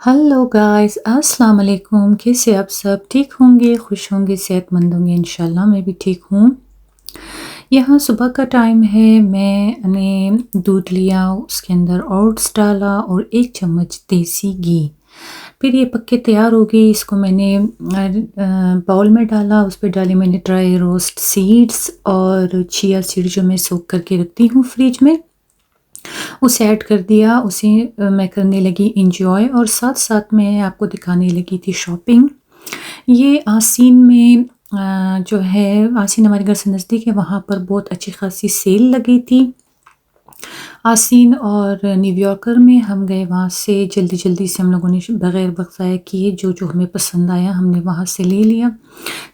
Hello guys, अस्सलाम वालेकुम। कैसे आप सब? ठीक होंगे, खुश होंगे, सेहतमंद होंगे इंशाल्लाह। मैं भी ठीक हूँ। यहाँ सुबह का टाइम है। मैंने दूध लिया, उसके अंदर ओट्स डाला और 1 चम्मच देसी घी। फिर ये पक के तैयार हो गई। इसको मैंने बाउल में डाला, उस पे डाली मैंने ड्राई रोस्ट सीड्स और चिया सीड जो मैं सोक करके रखती हूँ फ्रिज में। उसे ऐड कर दिया, उसे मैं करने लगी एन्जॉय और साथ-साथ मैं आपको दिखाने लगी थी शॉपिंग। ये आसीन में जो है, आसीन हमारे घर से नज़दीक है, वहाँ पर बहुत अच्छी खासी सेल लगी थी। आसीन और न्यूयॉर्कर में हम गए, वहाँ से जल्दी-जल्दी से हम लोगों ने बगैर वक़्त ज़ाया किए जो-जो हमें पसंद आया हमने वहाँ से ले लिया।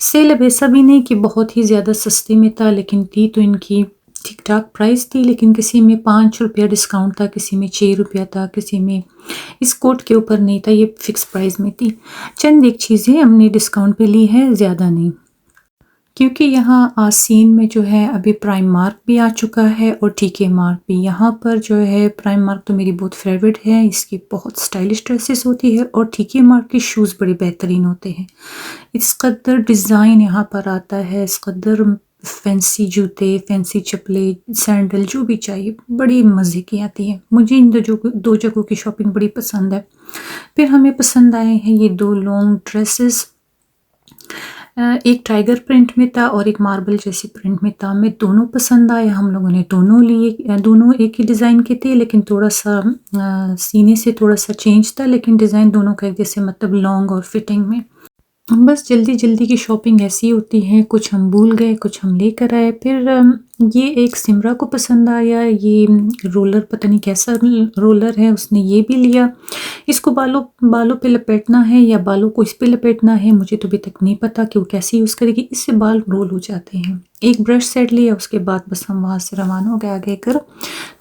सेल अब ऐसा भी नहीं कि बहुत ही ज़्यादा सस्ते में था, लेकिन थी तो इनकी ठीक-ठाक प्राइस थी, लेकिन किसी में ₹5 डिस्काउंट था, किसी में ₹6 था, किसी में इस कोट के ऊपर नहीं था, ये फ़िक्स प्राइस में थी। चंद एक चीज़ें हमने डिस्काउंट पे ली है, ज़्यादा नहीं। क्योंकि यहाँ आसीन में जो है अभी प्राइम मार्क भी आ चुका है और टीके मार्क भी। यहाँ पर जो है प्राइम मार्क तो मेरी बहुत फेवरेट है, इसकी बहुत स्टाइलिश ड्रेसेस होती है और टीके मार्क के शूज़ बड़े बेहतरीन होते हैं। इस कदर डिज़ाइन यहाँ पर आता है, इस कदर फैंसी जूते, फैंसी चप्पलें, सैंडल जो भी चाहिए, बड़ी मज़े की आती है। मुझे इन 2 जगहों की शॉपिंग बड़ी पसंद है। फिर हमें पसंद आए हैं ये 2 लॉन्ग ड्रेसेस। एक टाइगर प्रिंट में था और एक मार्बल जैसी प्रिंट में था। हमें दोनों पसंद आए, हम लोगों ने दोनों लिए। दोनों एक ही डिज़ाइन के थे, लेकिन थोड़ा-सा सीने से थोड़ा-सा चेंज था, लेकिन डिज़ाइन दोनों का एक जैसे, मतलब लॉन्ग और फिटिंग में। बस जल्दी-जल्दी की शॉपिंग ऐसी होती है, कुछ हम भूल गए, कुछ हम लेकर आए। फिर ये एक सिमरा को पसंद आया, ये रोलर पता नहीं कैसा रोलर है, उसने ये भी लिया। इसको बालों बालों पे लपेटना है या बालों को इस पे लपेटना है, मुझे तो अभी तक नहीं पता कि वो कैसे यूज़ करेगी। इससे बाल रोल हो जाते हैं। एक ब्रश सेट लिया, उसके बाद बस हम वहाँ से रवाना हो गए आगे कर।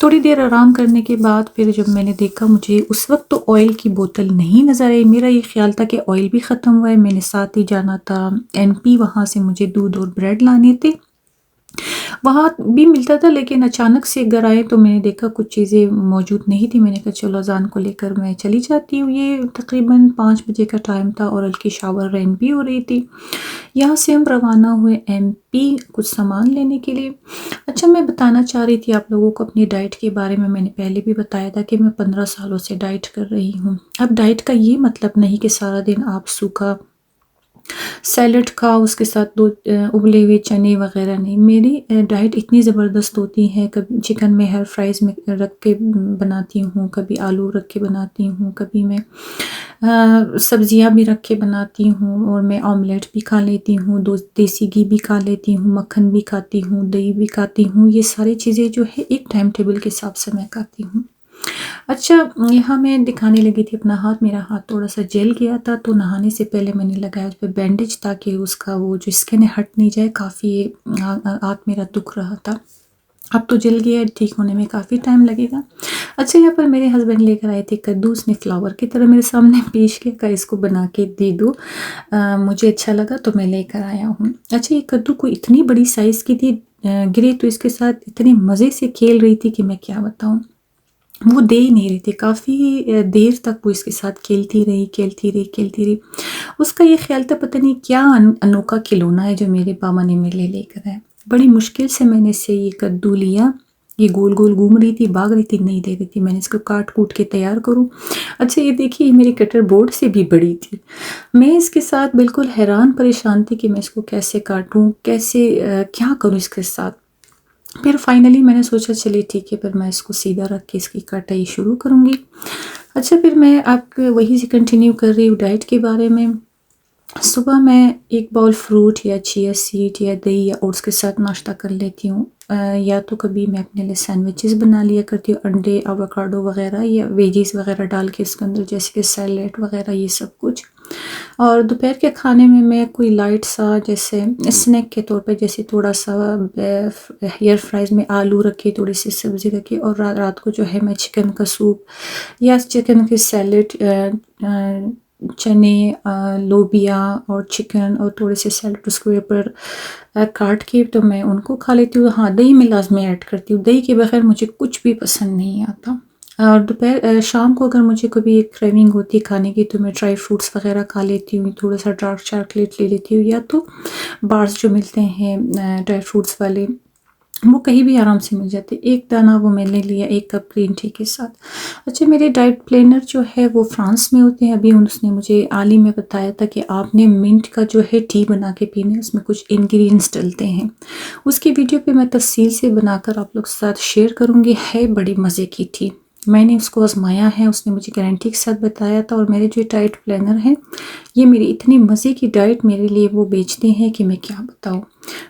थोड़ी देर आराम करने के बाद फिर जब मैंने देखा, मुझे उस वक़्त तो ऑयल की बोतल नहीं नज़र आई। मेरा ये ख़्याल था कि ऑयल भी ख़त्म हुआ है, मैंने साथ ही जाना था एनपी, वहाँ से मुझे दूध और ब्रेड लाने थे। वहाँ भी मिलता था, लेकिन अचानक से घर आए तो मैंने देखा कुछ चीज़ें मौजूद नहीं थी। मैंने कहा चलो अज़ान को लेकर मैं चली जाती हूँ। ये तकरीबन 5 बजे का टाइम था और हल्की शावर रेन भी हो रही थी। यहाँ से हम रवाना हुए एमपी कुछ सामान लेने के लिए। अच्छा, मैं बताना चाह रही थी आप लोगों को अपनी डाइट के बारे में। मैंने पहले भी बताया था कि मैं 15 सालों से डाइट कर रही हूँ। अब डाइट का ये मतलब नहीं कि सारा दिन आप सूखा सैलेड खाओ, उसके साथ 2 उबले हुए चने वग़ैरह नहीं। मेरी डाइट इतनी ज़बरदस्त होती है, कभी चिकन में हेयर फ्राइज़ में रख के बनाती हूँ, कभी आलू रख के बनाती हूँ, कभी मैं सब्जियाँ भी रख के बनाती हूँ और मैं ऑमलेट भी खा लेती हूँ, दो देसी घी भी खा लेती हूँ, मक्खन भी खाती हूँ, दही भी खाती हूँ। ये सारी चीज़ें जो है एक टाइम टेबल के हिसाब से मैं खाती हूँ। अच्छा, यहाँ मैं दिखाने लगी थी अपना हाथ, मेरा हाथ थोड़ा-सा जल गया था, तो नहाने से पहले मैंने लगाया उस पे बैंडेज, ताकि उसका वो जो स्किन है हट नहीं जाए। काफ़ी हाथ मेरा दुख रहा था। अब तो जल गया है, ठीक होने में काफ़ी टाइम लगेगा। अच्छा, यहाँ पर मेरे हस्बैंड लेकर आए थे कद्दू, उसने फ्लावर की तरह मेरे सामने पेश किया, कहा इसको बना के दे दो। मुझे अच्छा लगा तो मैं लेकर आया हूँ। अच्छा, ये कद्दू कोई इतनी बड़ी साइज़ की थी, गिरी तो इसके साथ इतने मज़े से खेल रही थी कि मैं क्या बताऊँ। वो दे ही नहीं रही थी, काफ़ी देर तक वो इसके साथ खेलती रही, खेलती रही, खेलती रही। उसका ये ख़्याल था पता नहीं क्या अनोखा खिलौना है जो मेरे पापा ने मेरे लिए लेकर आए। बड़ी मुश्किल से मैंने इससे ये कद्दू लिया। ये गोल-गोल घूम रही थी, भाग रही थी, नहीं दे रही थी। मैंने इसको काट-कूट के तैयार करूँ। अच्छा, ये देखिए, ये मेरी कटर बोर्ड से भी बड़ी थी। मैं इसके साथ बिल्कुल हैरान परेशान थी कि मैं इसको कैसे काटूँ, कैसे क्या करूँ इसके साथ। फिर फाइनली मैंने सोचा चलिए ठीक है, फिर मैं इसको सीधा रख के इसकी कटाई शुरू करूँगी। अच्छा, फिर मैं आपको वहीं से कंटिन्यू कर रही हूँ डाइट के बारे में। सुबह मैं 1 बाउल फ्रूट या चिया सीड या दही या ओट्स के साथ नाश्ता कर लेती हूँ। या तो कभी मैं अपने लिए सैंडविचेस बना लिया करती हूँ, अंडे, एवोकाडो वग़ैरह या वेजीज़ वग़ैरह डाल के इसके अंदर, जैसे कि सैलेड वग़ैरह, ये सब कुछ। और दोपहर के खाने में मैं कोई लाइट सा जैसे स्नैक के तौर पे, जैसे थोड़ा-सा एयर फ्राइज़ में आलू रखे, थोड़ी-सी सब्ज़ी रखी और रात को जो है मैं चिकन का सूप या चिकन की सैलेड, चने, लोबिया और चिकन और थोड़े से सैलेड उसके ऊपर काट के तो मैं उनको खा लेती हूँ। हाँ, दही मैं लाज़मी ऐड करती हूँ। दही के बगैर मुझे कुछ भी पसंद नहीं आता। और दोपहर शाम को अगर मुझे कभी एक क्रेविंग होती है खाने की तो मैं ड्राई फ्रूट्स वग़ैरह खा लेती हूँ, थोड़ा-सा डार्क चॉकलेट ले लेती हूँ या तो बार्स जो मिलते हैं ड्राई फ्रूट्स वाले, वो कहीं भी आराम से मिल जाते हैं। एक दाना वो मैंने लिया 1 कप ग्रीन टी के साथ। अच्छा, मेरे डाइट प्लानर जो है वो फ्रांस में होते हैं। अभी उसने मुझे हाल ही में बताया था कि आपने मिंट का जो है टी बना के पीना है, उसमें कुछ इंग्रीडिएंट्स डलते हैं। उसकी वीडियो पे मैं तफ़सील से बनाकर आप लोग के साथ शेयर करूँगी। है बड़ी मज़े की टी। मैंने उसको आज़माया है, उसने मुझे गारंटी के साथ बताया था और मेरे जो डाइट प्लानर हैं, ये मेरी इतनी मज़े की डाइट मेरे लिए वो बेचते हैं कि मैं क्या बताऊँ।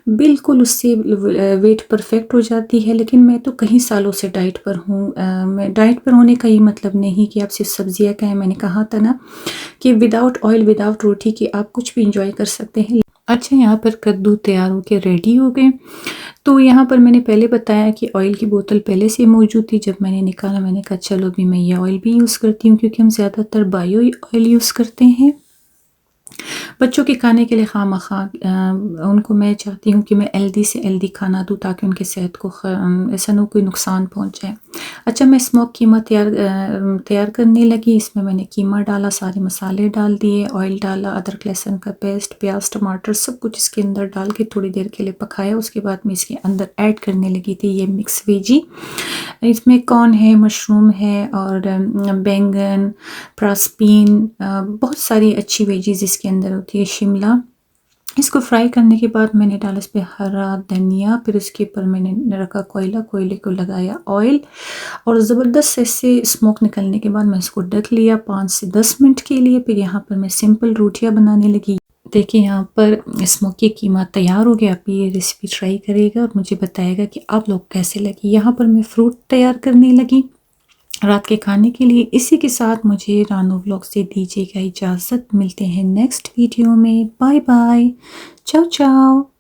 बिल्कुल उससे वेट परफ़ेक्ट हो जाती है, लेकिन मैं तो कई सालों से डाइट पर हूँ। मैं डाइट पर होने का ये मतलब नहीं कि आप सिर्फ़ सब्ज़ियाँ खाएँ। मैंने कहा था ना कि विदाउट ऑयल, विदाउट रोटी के आप कुछ भी एन्जॉय कर सकते हैं। अच्छा, यहाँ पर कद्दू तैयार होके रेडी हो गए। तो यहाँ पर मैंने पहले बताया कि ऑयल की बोतल पहले से मौजूद थी। जब मैंने निकाला मैंने कहा चलो अभी मैं ये ऑयल भी यूज़ करती हूँ, क्योंकि हम ज़्यादातर बायो ऑयल यूज़ करते हैं। बच्चों के खाने के लिए खामखा उनको मैं चाहती हूँ कि मैं हेल्दी से हेल्दी खाना दूँ ताकि उनकी सेहत को ऐसा ना कोई नुकसान पहुँचे। अच्छा, मैं स्मोक कीमा तैयार करने लगी। इसमें मैंने कीमा डाला, सारे मसाले डाल दिए, ऑयल डाला, अदरक लहसुन का पेस्ट, प्याज टमाटर सब कुछ इसके अंदर डाल के थोड़ी देर के लिए पकाया। उसके बाद मैं इसके अंदर ऐड करने लगी थी ये मिक्स वेजी। इसमें कॉर्न है, मशरूम है और बैंगन, प्रास्पीन, बहुत सारी अच्छी वेजीज़ इसके अंदर होती है, शिमला। इसको फ्राई करने के बाद मैंने डाला इस पे हरा धनिया, फिर उसके ऊपर मैंने रखा कोयला, कोयले को लगाया ऑयल और ज़बरदस्त ऐसे स्मोक निकलने के बाद मैं इसको ढक लिया 5 से 10 मिनट के लिए। फिर यहाँ पर मैं सिंपल रोटियाँ बनाने लगी। देखिए यहाँ पर स्मोकी कीमा तैयार हो गया। आप ये रेसिपी ट्राई करिएगा और मुझे बताइएगा कि आप लोग कैसे लगी। यहाँ पर मैं फ्रूट तैयार करने लगी रात के खाने के लिए। इसी के साथ मुझे रानू व्लॉग से दीजिएगा इजाज़त। मिलते हैं नेक्स्ट वीडियो में। बाय बाय, चाओ चाओ।